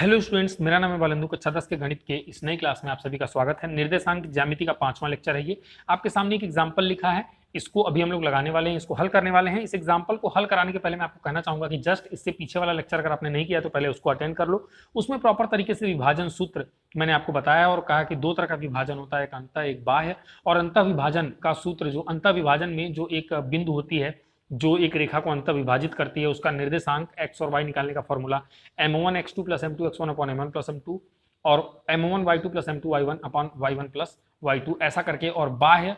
Hello students, मेरा नाम है बालेंदु। कक्षा 10 के गणित के इस नई क्लास में आप सभी का स्वागत है। निर्देशांक ज्यामिति का 5वां लेक्चर है ये। आपके सामने एक एग्जाम्पल लिखा है, इसको अभी हम लोग लगाने वाले हैं, इसको हल करने वाले हैं। इस एग्जाम्पल को हल कराने के पहले मैं आपको कहना चाहूंगा कि जस्ट इससे पीछे वाला लेक्चर अगर आपने नहीं किया तो पहले उसको अटेंड कर लो। उसमें प्रॉपर तरीके से विभाजन सूत्र मैंने आपको बताया और कहा कि दो तरह का विभाजन होता है, एक अंत एक बाह्य। और अंत विभाजन का सूत्र, जो अंत विभाजन में जो एक बिंदु होती है जो एक रेखा को अंत विभाजित करती है, उसका निर्देशांक एक्स और वाई निकालने का formula m1 x2 plus m2 x1 upon m1 plus m2 और m1 y2 plus m2 y1 upon y1 plus y2, ऐसा करके। और बाह्य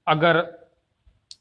अगर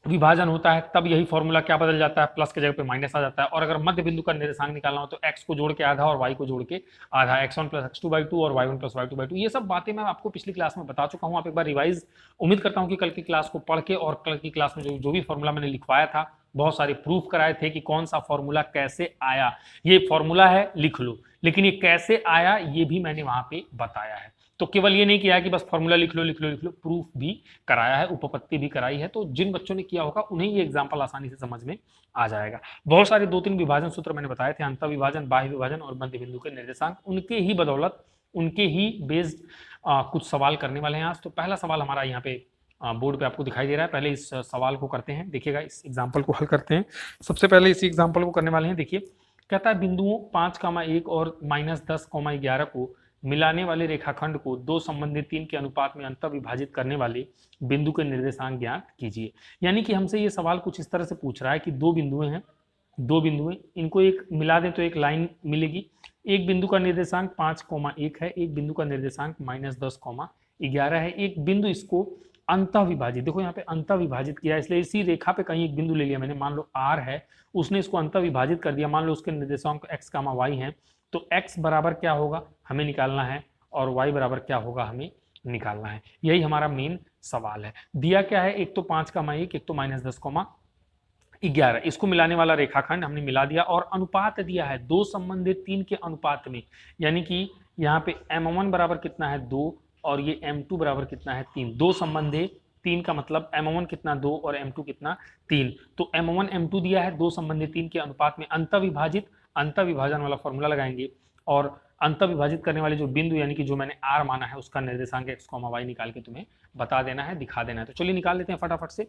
विभाजन होता है तब यही फॉर्मूला क्या बदल जाता है, प्लस के जगह पे माइनस आ जाता है। और अगर मध्य बिंदु का निर्देशांक निकालना हो तो x को जोड़ के आधा और y को जोड़ के आधा, x1 प्लस x2 बाई 2 और y1 प्लस y2 बाई 2। ये सब बातें मैं आपको पिछली क्लास में बता चुका हूं। आप एक बार रिवाइज, उम्मीद करता हूं कि कल की क्लास को पढ़ के और कल की क्लास में जो भी फॉर्मूला मैंने लिखवाया था, बहुत सारे प्रूफ कराए थे कि कौन सा फॉर्मूला कैसे आया। ये फॉर्मूला है, लिख लो, लेकिन ये कैसे आया ये भी मैंने वहां पे बताया है। तो केवल ये नहीं किया कि बस फॉर्मूला लिख लो लिख लो लिख लो, प्रूफ भी कराया है, उपपत्ति भी कराई है। तो जिन बच्चों ने किया होगा उन्हें ये एग्जाम्पल आसानी से समझ में आ जाएगा। बहुत सारे 2-3 विभाजन सूत्र मैंने बताए थे, अंत विभाजन, बाह्य विभाजन और मध्य बिंदु के निर्देशांक। उनके ही बदौलत, उनके ही बेस्ड कुछ सवाल करने वाले हैं आज। तो पहला सवाल हमारा यहाँ पे बोर्ड पे आपको दिखाई दे रहा है। पहले इस सवाल को करते हैं, देखिएगा, इस एग्जाम्पल को हल करते हैं। सबसे पहले इसी एग्जाम्पल को करने वाले हैं। देखिए, कहता है बिंदुओं 5,1 और -10,11 को मिलाने वाले रेखाखंड को दो संबंधित 3 के अनुपात में अंत विभाजित करने वाले बिंदु के निर्देशांक ज्ञात कीजिए। यानी कि हमसे ये सवाल कुछ इस तरह से पूछ रहा है कि दो बिंदुएं हैं, इनको एक मिला दें तो एक लाइन मिलेगी। एक बिंदु का निर्देशांक 5,1 है, एक बिंदु का निर्देशांक -10,11 है। एक बिंदु इसको अंत विभाजित, देखो यहाँ पे अंत विभाजित किया, इसलिए इसी रेखा पे कहीं एक बिंदु ले लिया मैंने, मान लो R है, उसने इसको अंत विभाजित कर दिया। मान लो उसके निर्देशांक x, y है, तो x बराबर क्या होगा हमें निकालना है और y बराबर क्या होगा हमें निकालना है। यही हमारा मेन सवाल है। दिया क्या है, एक तो 5,1, एक तो -10,11, इसको मिलाने वाला रेखाखंड हमने मिला दिया। और अनुपात दिया है दो संबंधित 3 के अनुपात में, यानी कि यहाँ पे m1 बराबर कितना है 2 और ये m2 बराबर कितना है 3। दो संबंधित 3 का मतलब m1 कितना 2 और m2 कितना 3। तो m1 m2 दिया है, दो संबंधित 3 के अनुपात में अंत विभाजित, अंत विभाजन वाला फॉर्मूला लगाएंगे और अंत विभाजित करने वाले जो बिंदु, यानी कि जो मैंने R माना है, उसका निर्देशांक x, y निकाल के तुम्हें बता देना है, दिखा देना है। तो चलिए निकाल लेते हैं फटाफट से।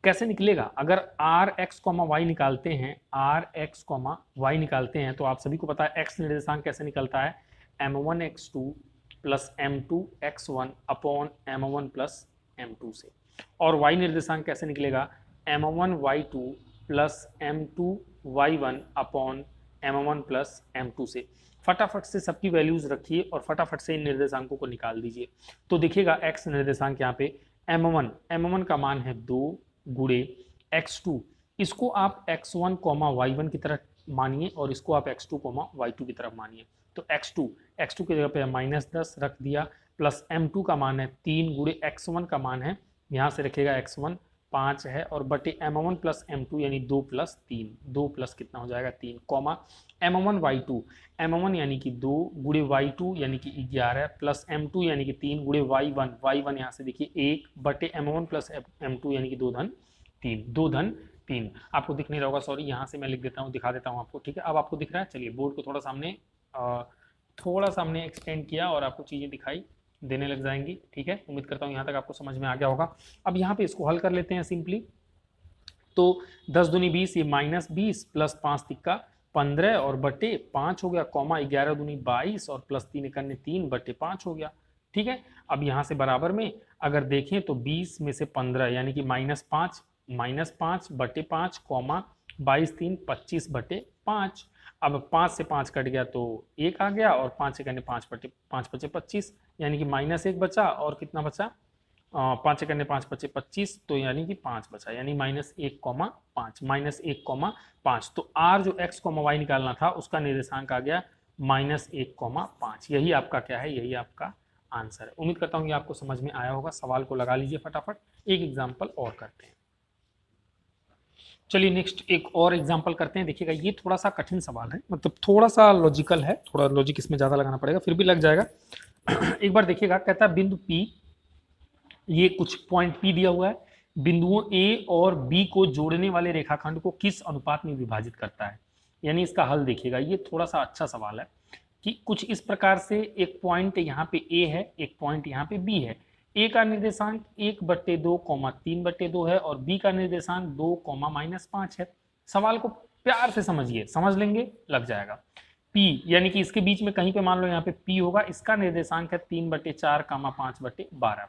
कैसे निकलेगा, अगर r x, y निकालते हैं, r x, y निकालते हैं, तो आप सभी को पता है x निर्देशांक कैसे निकलता है, m1 x2 plus m2 x1 upon m1 plus m2 से। और y निर्देशांक कैसे निकलेगा, m1 y2 plus m2 y1 upon m1 plus m2 से। फटाफट से सबकी वैल्यूज रखिए और फटाफट से इन निर्देशांकों को निकाल दीजिए। तो देखिएगा x निर्देशांक यहाँ पे m1 का मान है 2 गुणे x2, इसको आप x1, y1 की तरह मानिए और इसको आप x2, y2 की तरफ मानिए। तो x2 की जगह पे -10 रख दिया, प्लस m2 का मान है 3 गुणे x1 का मान है, यहाँ से रखेगा x1 5 है और बटे m1 प्लस m2 यानी 2 प्लस 3, 2 प्लस कितना हो जाएगा 3, कॉमा m1 y2, m1 यानी कि 2 गुणे y2 यानी कि 11 प्लस m2 यानी कि 3 गुणे y1 यहाँ से देखिए 1 बटे m1 प्लस m2 यानी कि 2 धन 3। आपको दिख नहीं रहा होगा, सॉरी, यहाँ से मैं लिख देता हूँ, दिखा देता हूँ आपको, ठीक है। अब आपको दिख रहा है। चलिए बोर्ड को थोड़ा सामने एक्सटेंड किया और आपको चीज़ें दिखाई देने लग जाएंगी, ठीक है। उम्मीद करता हूँ यहाँ तक आपको समझ में आ गया होगा। अब यहाँ पे इसको हल कर लेते हैं सिंपली। तो 10 दूनी 20, ये -20 प्लस 5 तिक्का 15 और बटे 5 हो गया, कॉमा 11 दूनी 22 और प्लस 3 इक्के 3 बटे 5 हो गया, ठीक है। अब यहाँ से बराबर में अगर देखें तो 20 में से 15 यानी कि -5 बटे 5, कॉमा 22 3 25 बटे 5। अब 5 से 5 कट गया तो 1 आ गया और 5 से करने 5 बटे 5 बचे 25, यानी कि -1 बचा और कितना बचा 5 से करने 5 बचे 25, तो यानी कि 5 बचा, यानी -1,5। तो r जो x, y निकालना था उसका निर्देशांक आ गया -1,5। यही आपका क्या है, यही आपका आंसर है। उम्मीद करता हूँ कि आपको समझ में आया होगा। सवाल को लगा लीजिए फटाफट। एक एग्जाम्पल और करते हैं। चलिए नेक्स्ट एक और एग्जाम्पल करते हैं। देखिएगा, ये थोड़ा सा कठिन सवाल है, मतलब थोड़ा सा लॉजिकल है, थोड़ा लॉजिक इसमें ज़्यादा लगाना पड़ेगा, फिर भी लग जाएगा। एक बार देखिएगा, कहता है बिंदु P, ये कुछ पॉइंट P दिया हुआ है, बिंदुओं A और B को जोड़ने वाले रेखाखंड को किस अनुपात में विभाजित करता है। यानी इसका हल देखिएगा, ये थोड़ा सा अच्छा सवाल है। कि कुछ इस प्रकार से एक पॉइंट यहाँ पे ए है, एक पॉइंट यहाँ पे बी है। ए का निर्देशांक 1/2, 3/2 है और बी का निर्देशांक 2, -5 है। सवाल को प्यार से समझिए, समझ लेंगे लग जाएगा। पी यानी कि इसके बीच में कहीं पे मान लो यहाँ पे पी होगा, इसका निर्देशांक है 3/4, 5/12।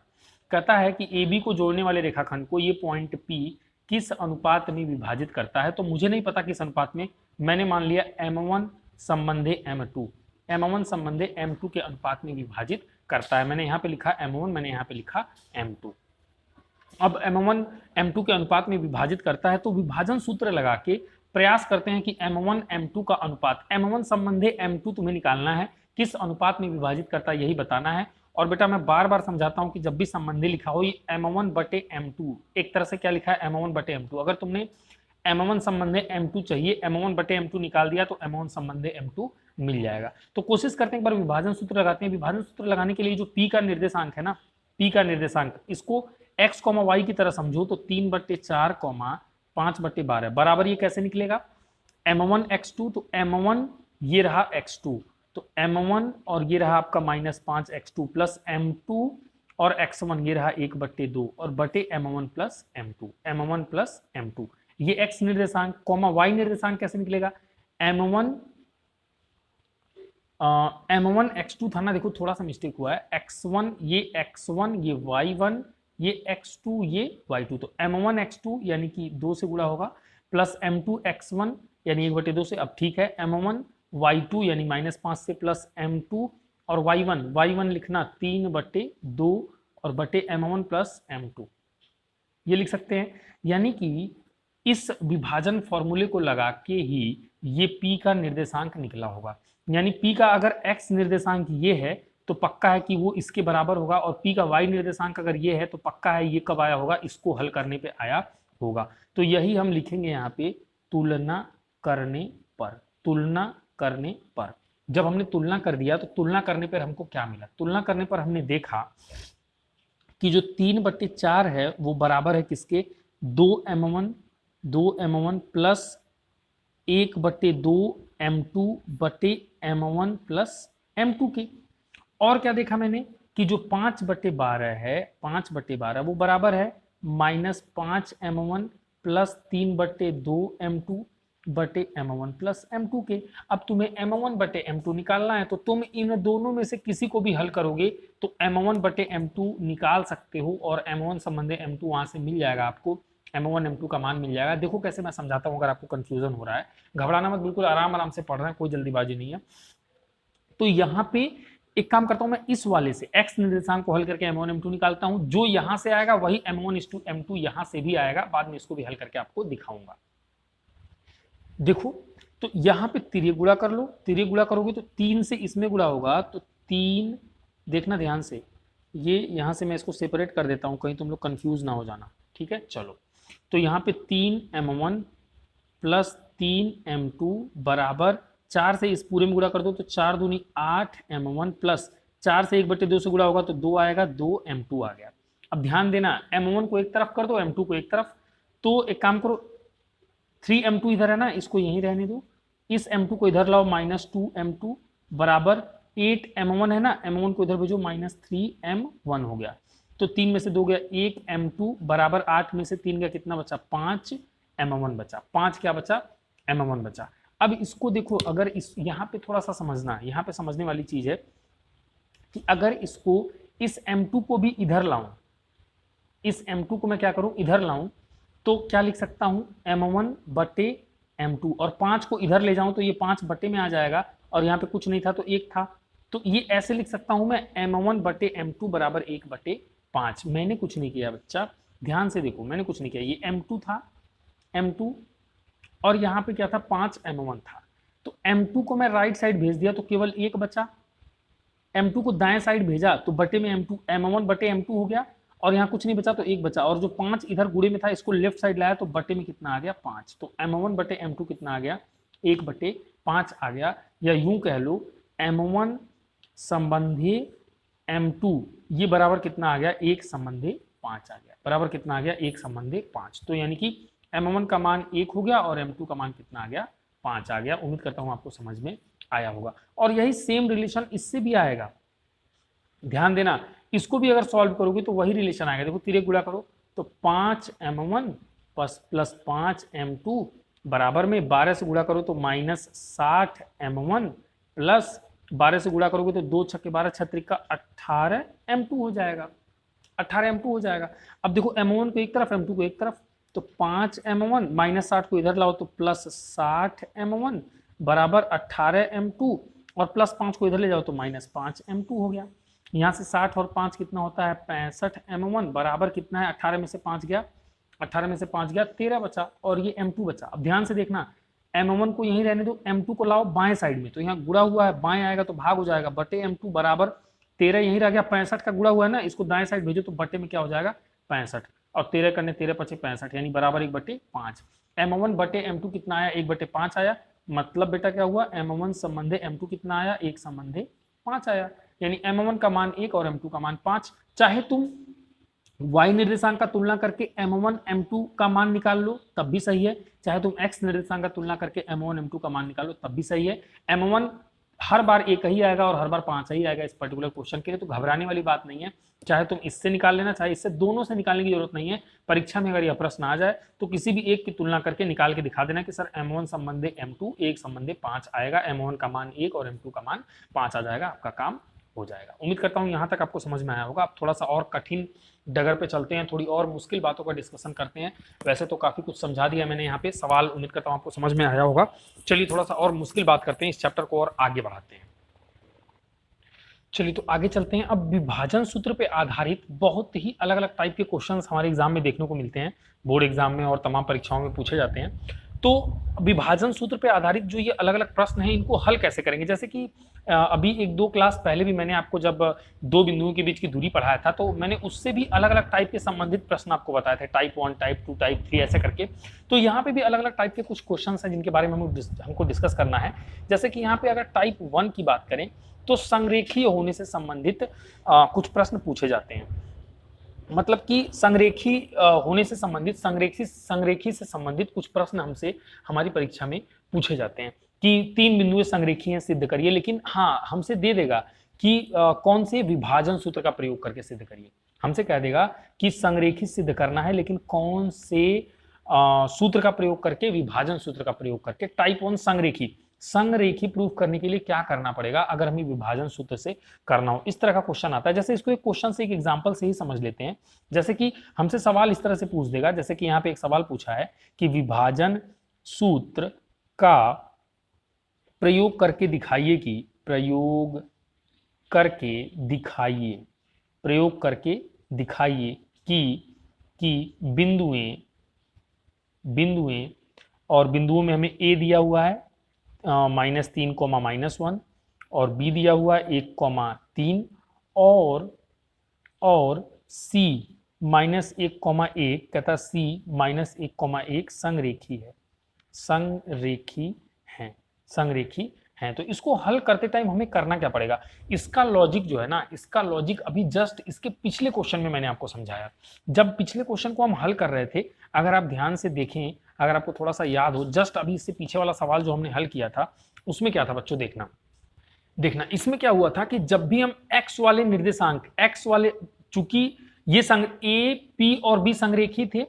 कहता है कि ए बी को जोड़ने वाले रेखाखंड को ये पॉइंट पी किस अनुपात में विभाजित करता है। तो मुझे नहीं पता किस अनुपात में, मैंने मान लिया m1 संबंधे m2, m1 संबंधे m2 के अनुपात में विभाजित करता है। मैंने यहाँ पे लिखा m1, मैंने यहाँ पे लिखा m2। अब m1 m2 के अनुपात में विभाजित करता है तो विभाजन सूत्र लगा के प्रयास करते हैं कि m1 m2 का अनुपात, m1 संबंधे m2 तुम्हें निकालना है, किस अनुपात में विभाजित करता है यही बताना है। और बेटा मैं बार बार समझाता हूं कि जब भी संबंधी लिखा हो ये m1/m2, एक तरह से क्या लिखा है m1/m2। अगर तुमने m1 संबंधे m2 चाहिए, m1/m2 निकाल दिया तो m1 संबंधे m2 मिल जाएगा। तो कोशिश करते हैं एक बार विभाजन सूत्र लगाते हैं। विभाजन सूत्र लगाने के लिए जो p का निर्देशांक है ना, p का निर्देशांक, इसको x, y की तरह समझो तो 3/4, 5/12 बराबर ये कैसे निकलेगा m1 x2, तो m1 ये रहा x2, तो m1 और ये रहा आपका -5 x2 प्लस m2 और x1 ये रहा 1/2 और बटे m1 plus m2, m1 plus m2। ये x निर्देशांक, y निर्देशांक कैसे निकलेगा m1 x2 था ना, देखो थोड़ा सा मिस्टेक हुआ है, x1 ये y1 ये x2 ये y2, तो m1 x2 यानी कि 2 से गुणा होगा प्लस m2 x1 यानी 1/2 से, अब ठीक है m1 y2 यानी -5 से प्लस m2 और y1 लिखना 3/2 और बटे m1 प्लस m2 ये लिख सकते हैं। यानी कि इस विभाजन फॉर्मूले को लगा के ही ये p का निर्देशांक निकला होगा। यानी p का अगर x निर्देशांक ये है तो पक्का है कि वो इसके बराबर होगा, और p का y निर्देशांक अगर ये है तो पक्का है ये कब आया होगा, इसको हल करने पे आया होगा। तो यही हम लिखेंगे यहाँ पे तुलना करने पर, तुलना करने पर। जब हमने तुलना कर दिया तो तुलना करने पर हमको क्या मिला, तुलना करने पर हमने देखा कि जो 3/4 है वो बराबर है किसके, 2m1 प्लस 1/2 m2 बटे m1 प्लस m2 के। और क्या देखा मैंने कि जो 5/12 है, 5/12 वो बराबर है -5 m1 प्लस 3/2 m2 बटे m1 प्लस m2 के। अब तुम्हें m1/m2 निकालना है तो तुम इन दोनों में से किसी को भी हल करोगे तो m1/m2 निकाल सकते हो और m1 संबंधी m2 वहां से मिल जाएगा, आपको m1 m2 का मान मिल जाएगा। देखो कैसे मैं समझाता हूँ, अगर आपको कंफ्यूजन हो रहा है घबराना मत, बिल्कुल आराम से पढ़ रहे हैं, कोई जल्दीबाजी नहीं है। तो यहाँ पे एक काम करता हूं, मैं इस वाले से x निर्देशांक को हल करके m1 m2 निकालता हूं, जो यहां से आएगा वही m1 m2 यहां से भी आएगा, बाद में इसको भी हल करके आपको दिखाऊंगा। देखो तो यहां पे तिर्यक गुणा कर लो, तिर्यक गुणा करोगे तो 3 से इसमें गुणा होगा तो 3, देखना ध्यान से, ये यहां से मैं इसको सेपरेट कर देता हूं कहीं तुम लोग कंफ्यूज ना हो जाना, ठीक है। चलो तो यहाँ पे 3m1 प्लस 3m2 बराबर 4 से इस पूरे में गुणा कर दो तो 4 दूनी 8m1 प्लस 4 से 1/2 से गुणा होगा तो 2 आएगा, 2m2 आ गया। अब ध्यान देना m1 को एक तरफ कर दो, m2 को एक तरफ, तो एक काम करो 3m2 इधर है ना, इसको यहीं रहने दो, इस m2 को इधर लाओ -2m2 बराबर 8m1 है ना, m1 को इधर भेजो -3m1 हो गया। तो 3 में से 2 गया 1m2 बराबर 8 में से 3 गया, कितना बचा 5m1 बचा, 5 क्या बचा m1 बचा। अब इसको देखो, अगर इस यहाँ पे थोड़ा सा समझना, यहाँ पे समझने वाली चीज है कि अगर इसको इस m2 को भी इधर लाऊं, इस m2 को मैं क्या करूं इधर लाऊं, तो क्या लिख सकता हूं m1 बटे m2, और 5 को इधर ले जाऊं तो ये 5 बटे में आ जाएगा, और यहाँ पे कुछ नहीं था तो 1 था, तो ये ऐसे लिख सकता हूं मैं m1 बटे m2 बराबर 1/5। मैंने कुछ नहीं किया बच्चा, ध्यान से देखो, मैंने कुछ नहीं किया, ये m2 था, m2 और यहाँ पे क्या था 5m1 था, तो m2 को मैं राइट साइड भेज दिया तो केवल 1 बचा, m2 को दाएं साइड भेजा तो बटे में m1 बटे m2 हो गया, और यहाँ कुछ नहीं बचा तो 1 बचा, और जो 5 इधर गुणे में था इसको लेफ्ट साइड लाया तो बटे में कितना आ गया 5, तो m1 बटे m2 कितना आ गया 1/5 आ गया। या यूं कह लो m1 संबंधी m2 ये बराबर कितना आ गया 1 संबंधी 5 आ गया, बराबर कितना आ गया 1 संबंधी 5। तो यानी कि m1 का मान 1 हो गया और m2 का मान कितना आ गया 5 आ गया। उम्मीद करता हूँ आपको समझ में आया होगा। और यही सेम रिलेशन इससे भी आएगा, ध्यान देना, इसको भी अगर सॉल्व करोगे तो वही रिलेशन आएगा। देखो तिरक गुणा करो तो 5m1 प्लस 5m2 बराबर में 12 से गुणा करो तो -60m1 प्लस 12 से गुणा करोगे तो 2 छक्के 12 छत्रिक का 18m2 हो जाएगा, 18m2 हो जाएगा। अब देखो m1 को एक तरफ m2 को एक तरफ, तो 5m1 -60 को इधर लाओ तो प्लस 60m1 बराबर 18m2 और प्लस 5 को इधर ले जाओ तो -5m2 हो गया। यहाँ से 60 और 5 कितना होता है 65m1 बराबर कितना है 18 में से 5 गया, 18 में से 5 गया 13 बचा और ये m2 बचा। अब ध्यान से देखना m1 को यहीं रहने दो, m2 को लाओ बाएं साइड में, तो यहाँ गुणा हुआ है बाएं आएगा तो भाग हो जाएगा, बटे m2 बराबर 13 यहीं रह गया, 65 का गुणा हुआ है ना, इसको दाएं साइड भेजो तो बटे में क्या हो जाएगा 65 और 13 करने 13 पचे 65 यानी बराबर 1/5। m1 बटे m2 कितना आया 1/5 आया, मतलब बेटा क्या हुआ m1 संबंधे m2 कितना आया 1 संबंधे 5 आया, यानी m1 का मान 1 और m2 का मान 5। चाहे तुम y निर्देशांक का तुलना करके m1 m2 का मान निकाल लो तब भी सही है, चाहे तुम x निर्देशांक का तुलना करके m1 m2 का मान निकालो तब भी सही है। m1 हर बार 1 ही आएगा और हर बार 5 ही आएगा इस पर्टिकुलर क्वेश्चन के लिए, तो घबराने वाली बात नहीं है। चाहे तुम इससे निकाल लेना, चाहे इससे, दोनों से निकालने की जरूरत नहीं है। परीक्षा में अगर यह प्रश्न आ जाए तो किसी भी एक की तुलना करके निकाल के दिखा देना कि सर m1 संबंधे m2 1 संबंधे 5 आएगा, m1 का मान 1 और m2 का मान 5 आ जाएगा, आपका काम हो जाएगा। उम्मीद करता हूँ यहाँ तक आपको समझ में आया होगा। अब थोड़ा सा और कठिन डगर पे चलते हैं, थोड़ी और मुश्किल बातों का डिस्कशन करते हैं। वैसे तो काफी कुछ समझा दिया मैंने यहाँ पे, सवाल उम्मीद करता हूँ आपको समझ में आया होगा। चलिए थोड़ा सा और मुश्किल बात करते हैं, इस चैप्टर को और आगे बढ़ाते हैं। चलिए तो आगे चलते हैं। अब विभाजन सूत्र पे आधारित बहुत ही अलग अलग टाइप के क्वेश्चंस हमारे एग्जाम में देखने को मिलते हैं, बोर्ड एग्जाम में और तमाम परीक्षाओं में पूछे जाते हैं। तो विभाजन सूत्र पे आधारित जो ये अलग अलग प्रश्न हैं इनको हल कैसे करेंगे, जैसे कि अभी 1-2 क्लास पहले भी मैंने आपको जब 2 बिंदुओं के बीच की दूरी पढ़ाया था तो मैंने उससे भी अलग अलग टाइप के संबंधित प्रश्न आपको बताए थे, टाइप 1, टाइप 2, टाइप 3 ऐसे करके। तो यहाँ पे भी अलग अलग टाइप के कुछ क्वेश्चन हैं जिनके बारे में हमको डिस्कस करना है। जैसे कि यहाँ पे अगर टाइप 1 की बात करें तो संरेखीय होने से संबंधित कुछ प्रश्न पूछे जाते हैं, मतलब कि संरेखी होने से संबंधित, संरेखी से संबंधित कुछ प्रश्न हमसे हमारी परीक्षा में पूछे जाते हैं कि 3 बिंदुएं संरेखी हैं सिद्ध करिए, लेकिन हाँ हमसे दे देगा कि कौन से विभाजन सूत्र का प्रयोग करके सिद्ध करिए। हमसे कह देगा कि संरेखी सिद्ध करना है लेकिन कौन से सूत्र का प्रयोग करके, विभाजन सूत्र का प्रयोग करके। टाइप 1 संरेखी प्रूफ करने के लिए क्या करना पड़ेगा अगर हमें विभाजन सूत्र से करना हो, इस तरह का क्वेश्चन आता है। जैसे इसको एक क्वेश्चन से, एक एग्जांपल से ही समझ लेते हैं। जैसे कि हमसे सवाल इस तरह से पूछ देगा, जैसे कि यहाँ पे एक सवाल पूछा है कि विभाजन सूत्र का प्रयोग करके दिखाइए कि, प्रयोग करके दिखाइए कि बिंदुएं और बिंदुओं में हमें ए दिया हुआ है -3, -1 और बी दिया हुआ है 1, 3 और सी -1, कहता सी -1, संरेखी हैं। तो इसको हल करते टाइम हमें करना क्या पड़ेगा, इसका लॉजिक जो है ना, इसका लॉजिक अभी जस्ट इसके पिछले क्वेश्चन में मैंने आपको समझाया। जब पिछले क्वेश्चन को हम हल कर रहे थे, अगर आप ध्यान से देखें, अगर आपको थोड़ा सा याद हो, जस्ट अभी इससे पीछे वाला सवाल जो हमने हल किया था उसमें क्या था बच्चों, देखना इसमें क्या हुआ था कि जब भी हम x वाले निर्देशांक, चूंकि ये ए पी और बी संरेखी थे,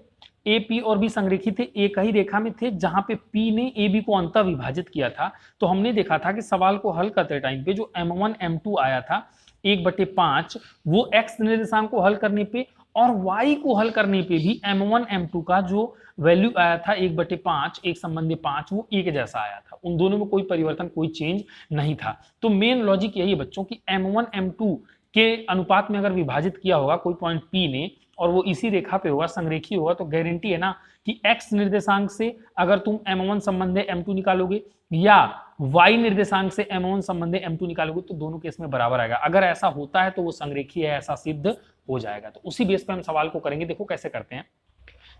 ए पी और बी संरेखी थे, एक ही रेखा में थे, जहां पे पी ने ए बी को अंतः विभाजित किया था। तो हमने देखा था कि सवाल को हल करते टाइम पे जो m1 m2 आया था 1/5, वो x निर्देशांक को हल करने पे और y को हल करने पे भी m1 m2 का जो वैल्यू आया था 1/5, 1 संबंधी 5, वो एक जैसा आया था। उन दोनों में कोई परिवर्तन, कोई चेंज नहीं था। तो मेन लॉजिक यही है बच्चों की m1 m2 के अनुपात में अगर विभाजित किया होगा कोई पॉइंट P ने और वो इसी रेखा पे होगा, संरेखी होगा, तो गारंटी है ना कि x निर्देशांक से अगर तुम m1 संबंधे m2 निकालोगे या y निर्देशांक से m1 संबंधे m2 निकालोगे तो दोनों केस में बराबर आएगा। अगर ऐसा होता है तो वो संरेखी है, ऐसा सिद्ध हो जाएगा। तो उसी बेस पे हम सवाल को करेंगे। देखो कैसे करते हैं।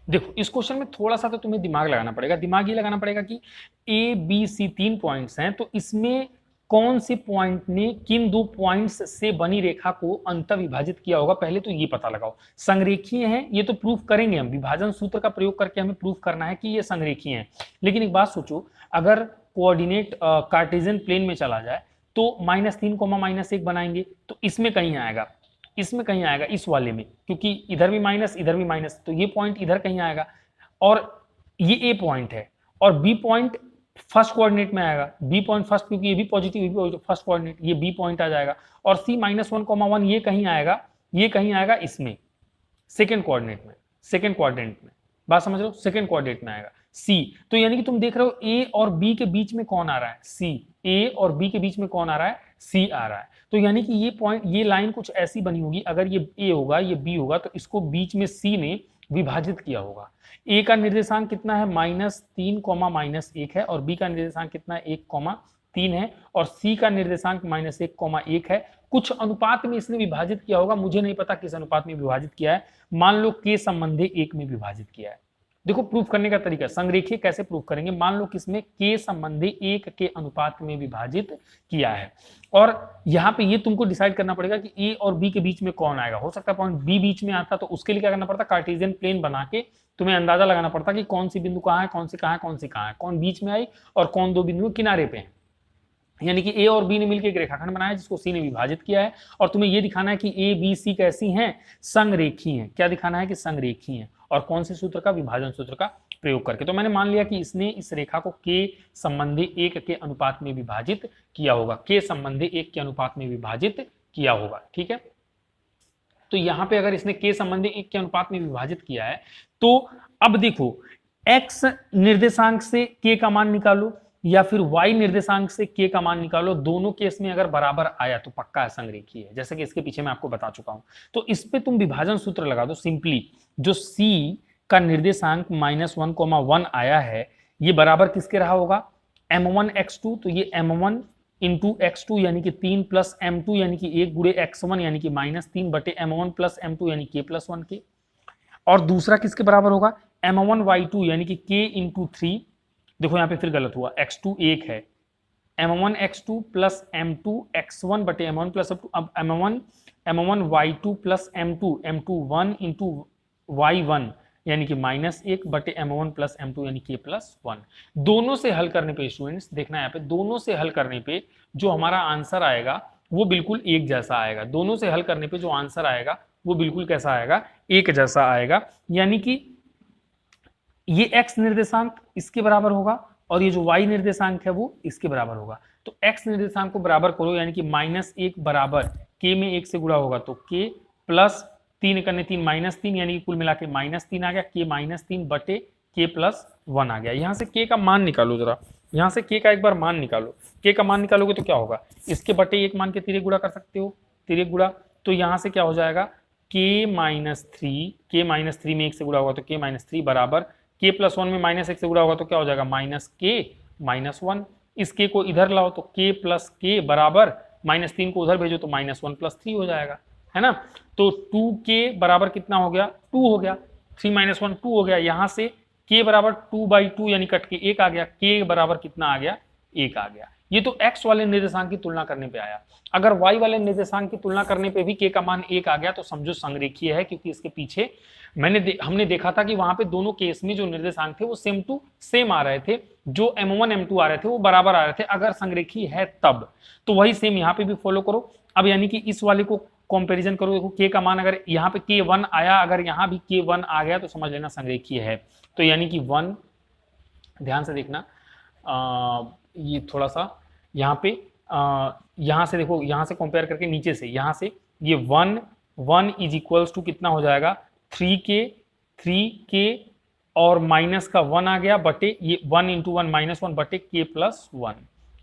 देखो इस क्वेश्चन में थोड़ा सा तो तुम्हें दिमाग लगाना पड़ेगा। दिमाग ये लगाना पड़ेगा कि ए बी सी 3 पॉइंट्स हैं, तो इसमें कौन से पॉइंट ने किन 2 पॉइंट्स से बनी रेखा को अंतः विभाजित किया होगा, पहले तो ये पता लगाओ। संरेखीय है ये तो प्रूफ करेंगे हम, विभाजन सूत्र का प्रयोग करके हमें प्रूफ करना है कि ये संरेखीय है। लेकिन एक बात सोचो, अगर कोऑर्डिनेट कार्टेशियन प्लेन में चला जाए तो -3, -1 बनाएंगे तो इसमें कहीं आएगा, इसमें कहीं आएगा, इस वाले में, क्योंकि इधर भी माइनस इधर भी माइनस, तो ये पॉइंट इधर कहीं आएगा और ये ए पॉइंट है और बी पॉइंट फर्स्ट कोऑर्डिनेट में आएगा, बी पॉइंट फर्स्ट, क्योंकि ये भी पॉजिटिव, ये भी पॉजिटिव, फर्स्ट कोऑर्डिनेट, ये बी पॉइंट आ जाएगा और सी -1, 1 ये कहीं आएगा, ये कहीं आएगा इसमें सेकेंड कोऑर्डिनेट में, सेकेंड क्वाड्रेंट में, बात समझ रहे हो, सेकेंड कोऑर्डिनेट में आएगा सी। तो यानी कि तुम देख रहे हो ए और बी के बीच में कौन आ रहा है, सी, ए और बी के बीच में कौन आ रहा है, सी आ रहा है। तो यानी कि ये पॉइंट, ये लाइन कुछ ऐसी बनी होगी, अगर ये ए होगा ये बी होगा तो इसको बीच में सी ने विभाजित किया होगा। ए का निर्देशांक कितना है, -3, -1 है और बी का निर्देशांक कितना है, 1, 3 है और सी का निर्देशांक -1, 1 है। कुछ अनुपात में इसने विभाजित किया होगा, मुझे नहीं पता किस अनुपात में विभाजित किया है, मान लो के संबंधी 1 में विभाजित किया है। देखो प्रूफ करने का तरीका, संरेखीय कैसे प्रूफ करेंगे, मान लो किसमें के संबंधी 1 के अनुपात में विभाजित किया है और यहाँ पे ये तुमको डिसाइड करना पड़ेगा कि ए और बी के बीच में कौन आएगा। हो सकता है पॉइंट बी बीच में आता, तो उसके लिए क्या करना पड़ता, कार्टेशियन प्लेन बना के तुम्हें अंदाजा लगाना पड़ता कि कौन सी बिंदु कहाँ है, कौन सी कहाँ है, कौन सी कहाँ है, कौन बीच में आई और कौन दो बिंदु किनारे पे है। यानी कि ए और बी ने मिलकर एक रेखाखंड बनाया जिसको सी ने विभाजित किया है और तुम्हें यह दिखाना है कि ए बी सी कैसी हैं, संरेखीय हैं। क्या दिखाना है कि संरेखीय हैं और कौन से सूत्र का, विभाजन सूत्र का प्रयोग करके। तो मैंने मान लिया कि इसने इस रेखा को के संबंधी 1 के अनुपात में विभाजित किया होगा, के संबंधी 1 के अनुपात में विभाजित किया होगा, ठीक है। तो यहां पे अगर इसने के संबंधी 1 के अनुपात में विभाजित किया है तो अब देखो x निर्देशांक से k का मान निकालो या फिर y निर्देशांक से k का मान निकालो, दोनों केस में अगर बराबर आया तो पक्का संरेखीय है, जैसे कि इसके पीछे मैं आपको बता चुका हूं। तो इस पे तुम विभाजन सूत्र लगा दो सिंपली, जो c का निर्देशांक -1, 1 आया है ये बराबर किसके रहा होगा, m1x2, तो ये m1 इंटू x2 यानी कि 3 प्लस m2 यानी कि 1 गुणे x1 यानी कि -3 बटे m1 प्लस m2 यानी k+1 के, और दूसरा किसके बराबर होगा, m1y2 यानी कि k इंटू 3, देखो यहाँ पे फिर गलत हुआ, x2 1 है, m1x2 प्लस m2 x1 बटे m1 प्लस m2, अब m1y2 plus m2 1 into y1 यानी कि -1 बटे m1 प्लस m2 यानी k+1। दोनों से हल करने पे स्टूडेंट्स देखना यहाँ पे, दोनों से हल करने पे जो हमारा आंसर आएगा वो बिल्कुल एक जैसा आएगा। दोनों से हल करने पे जो आंसर आएगा वो बिल्कुल कैसा आएगा, एक जैसा आएगा। यानी कि ये x निर्देशांक इसके बराबर होगा और ये जो y निर्देशांक है वो इसके बराबर होगा। तो x निर्देशांक को बराबर करो, यानी कि -1 बराबर k में 1 से गुणा होगा तो k प्लस 3 करने 3 -3 यानी कि कुल मिला के -3 आ गया, k -3 बटे k+1 आ गया। यहाँ से k का मान निकालो जरा, यहाँ से k का एक बार मान निकालो, k का मान निकालोगे तो क्या होगा, इसके बटे 1 मान के तिर्यक गुणा कर सकते हो, तिर्यक गुणा, तो यहाँ से क्या हो जाएगा k -3 में 1 से गुणा होगा तो k-3 बराबर k+1 में -1 से गुणा होगा तो क्या हो जाएगा -k-1। इस k को इधर लाओ तो k प्लस k बराबर -3 को उधर भेजो तो -1 + 3 हो जाएगा, है ना। तो 2k बराबर कितना हो गया, 2 हो गया, 3 - 1 2 हो गया। यहाँ से k बराबर 2/2 यानी कट के 1 आ गया, k बराबर कितना आ गया, 1 आ गया। ये तो x वाले निर्देशांक की तुलना करने पे आया। अगर y वाले निर्देशांक की तुलना करने पे भी k का मान 1 आ गया तो समझो संरेखीय है, क्योंकि इसके पीछे हमने देखा था कि वहां पे दोनों केस में जो निर्देशांक थे वो सेम टू सेम आ रहे थे, जो m1 m2 आ रहे थे वो बराबर आ रहे थे, अगर संरेखीय है तब। तो वही सेम यहाँ पे भी फॉलो करो। अब यानी कि इस वाले को कंपैरिजन करो, देखो k का मान अगर यहाँ पे k1 आया, अगर यहाँ भी k1 आ गया तो समझ लेना संरेखीय है। तो यानी कि 1, ध्यान से देखना, ये थोड़ा सा यहाँ पे यहाँ से देखो, यहाँ से कंपेयर करके नीचे से, यहाँ से ये 1 इज इक्वल्स टू कितना हो जाएगा 3k और माइनस का 1 आ गया बटे ये 1 इंटू 1 -1 बटे k+1,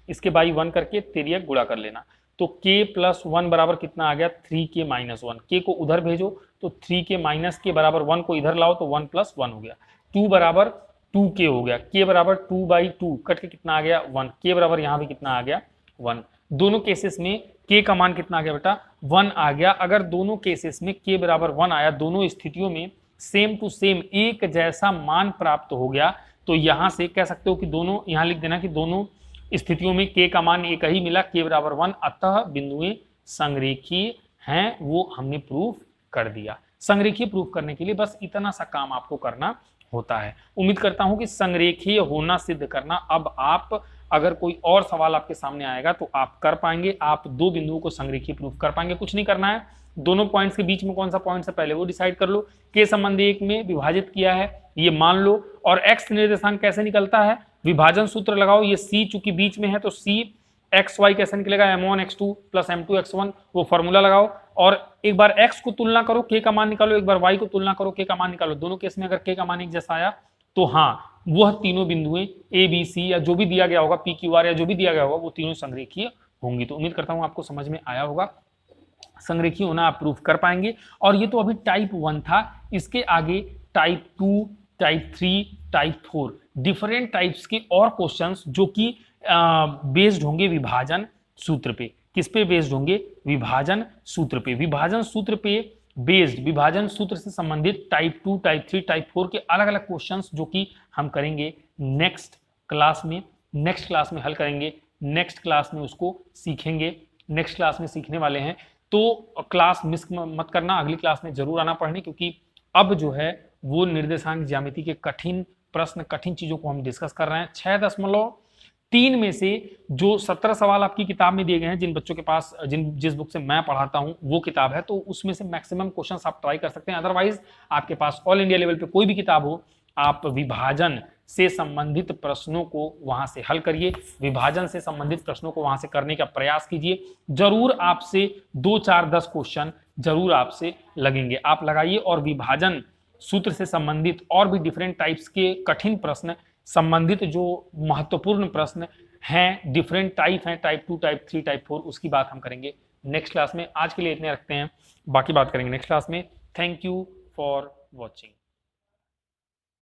इसके बाई 1 करके तिर्यक गुणा कर लेना। तो k+1 बराबर कितना आ गया 3k - 1, k को उधर भेजो तो 3k - के बराबर 1 को इधर लाओ तो 1 + 1 हो गया, 2 बराबर 2k हो गया, k बराबर 2/2 कट के कितना आ गया 1, k बराबर यहाँ भी कितना आ गया 1। दोनों केसेस में k का मान कितना आ गया बेटा 1 आ गया। अगर दोनों केसेस में k बराबर 1 आया, दोनों स्थितियों में सेम टू सेम एक जैसा मान प्राप्त हो गया, तो यहां से कह सकते हो कि दोनों, यहां लिख देना कि दोनों स्थितियों में k का मान एक ही मिला, k बराबर 1, अतः बिंदुएं संरेखीय हैं, वो हमने प्रूफ कर दिया। संरेखीय प्रूफ करने के लिए बस इतना सा काम आपको करना होता है। उम्मीद करता हूं कि संरेखीय होना सिद्ध करना अब आप अगर कोई और सवाल आपके सामने आएगा तो आप कर पाएंगे, आप दो बिंदुओं को संरेखीय प्रूफ कर पाएंगे। कुछ नहीं करना है, दोनों पॉइंट्स के बीच में कौन सा पॉइंट है पहले वो डिसाइड कर लो। के संबंध 1 में विभाजित किया है ये मान लो, और एक्स निर्देशांक कैसे निकलता है, विभाजन सूत्र लगाओ। ये सी चूंकि बीच में है तो सी एक्स वाई कैसे निकलेगा, m1 x2 plus m2 x1, वो फॉर्मूला लगाओ। और एक बार x को तुलना करो, k का मान निकालो, एक बार y को तुलना करो, k का मान निकालो। दोनों केस में अगर k का मान एक जैसा आया तो हाँ वह तीनों बिंदुएं ए बी सी या जो भी दिया गया होगा, पी क्यू आर या जो भी दिया गया होगा, वो तीनों संरेखीय होंगी। तो उम्मीद करता हूं आपको समझ में आया होगा, संरेखीय होना आप प्रूफ कर पाएंगे। और ये तो अभी टाइप 1 था, इसके आगे type 2, type 3, type 4 different types के और क्वेश्चंस जो कि बेस्ड होंगे विभाजन सूत्र पे। किस पे बेस्ड होंगे, विभाजन सूत्र पे। विभाजन सूत्र पे बेस्ड, विभाजन सूत्र से संबंधित टाइप 2, टाइप 3, टाइप 4 के अलग अलग क्वेश्चंस जो कि हम करेंगे नेक्स्ट क्लास में। नेक्स्ट क्लास में हल करेंगे, नेक्स्ट क्लास में उसको सीखेंगे, नेक्स्ट क्लास में सीखने वाले हैं। तो क्लास मिस मत करना, अगली क्लास में जरूर आना पढ़ने, क्योंकि अब जो है वो निर्देशांक ज्यामिति के कठिन प्रश्न, कठिन चीजों को हम डिस्कस कर रहे हैं। 6.3 में से जो 17 सवाल आपकी किताब में दिए गए हैं, जिन बच्चों के पास जिस बुक से मैं पढ़ाता हूं वो किताब है, तो उसमें से मैक्सिमम क्वेश्चंस आप ट्राई कर सकते हैं। अदरवाइज आपके पास ऑल इंडिया लेवल पे कोई भी किताब हो, आप विभाजन से संबंधित प्रश्नों को वहां से हल करिए, विभाजन से संबंधित प्रश्नों को वहां से करने का प्रयास कीजिए। जरूर आपसे 2, 4, 10 क्वेश्चन जरूर आपसे लगेंगे, आप लगाइए। और विभाजन सूत्र से संबंधित और भी डिफरेंट टाइप्स के कठिन प्रश्न, संबंधित जो महत्वपूर्ण प्रश्न हैं, डिफरेंट टाइप हैं, टाइप 2, टाइप 3, टाइप 4, उसकी बात हम करेंगे नेक्स्ट क्लास में। आज के लिए इतने रखते हैं, बाकी बात करेंगे नेक्स्ट क्लास में। Thank you for watching.